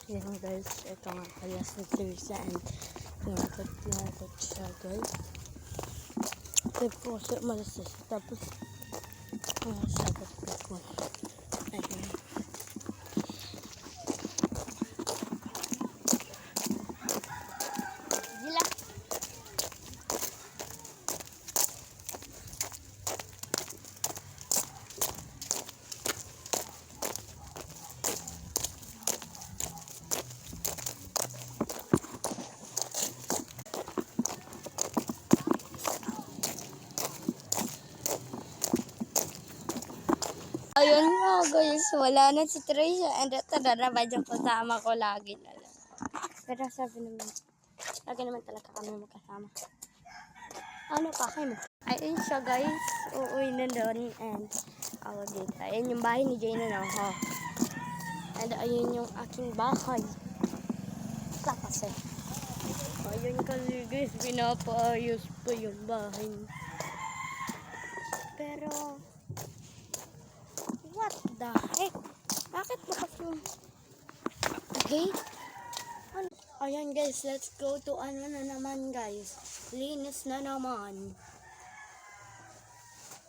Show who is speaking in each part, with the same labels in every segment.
Speaker 1: Yan guys, ito nga pala si Tirsa and pinakot siya guys. Tapos umalas siya. Tapos sagot ko. Ayun. Gila. Ayun nga guys, wala na si Trisha and ito na naman yung kasama ko lagi na lang. Pero sabi naman, lagi naman talaga kami magkasama. Ano pa kayo mo? Ayun siya guys, uuwi na doon and dito. Ayun yung bahay ni Jane na ho. And ayun yung aking bahay. Sa kasi. Ayun kasi guys, pinapaayos po yung bahay. Pero what the heck? Bakit bukas yung gate? Ayan guys, let's go to ano na naman guys. Linis na naman.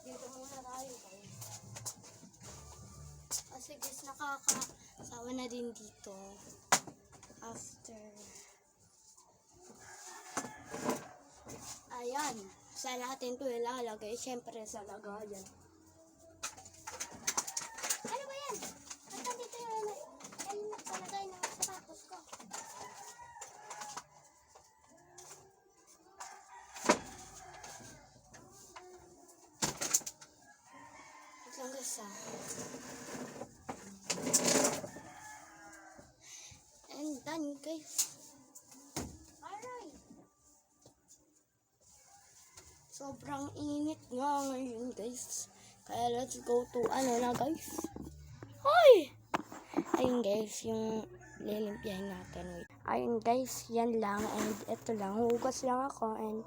Speaker 1: Dito muna tayo guys. Kasi guys, nakakasawa na din dito. After. Ayan. Saan natin ito ilalagay? Siyempre sa lagayan. Ano ba yan? Hanggang dito yung nakalagay ng sapatos ko. Ito lang guys And done guys. Alright. Sobrang init nga ngayon guys. Kaya let's go to ano na guys. Hoy! Ayun guys, yung lilimpyahin natin. Ayun guys, yan lang. And ito lang, hugas lang ako. And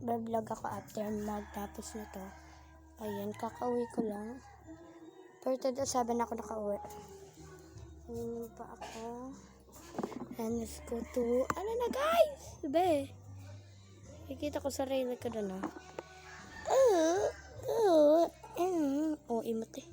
Speaker 1: bablog ako after magtapos nito. Ayun, kakauwi ko lang. 7 ako nakauwi. Ayun pa ako. And let's go to, ano na guys? Be, ikita ko sarili ko doon. Oh, imot eh.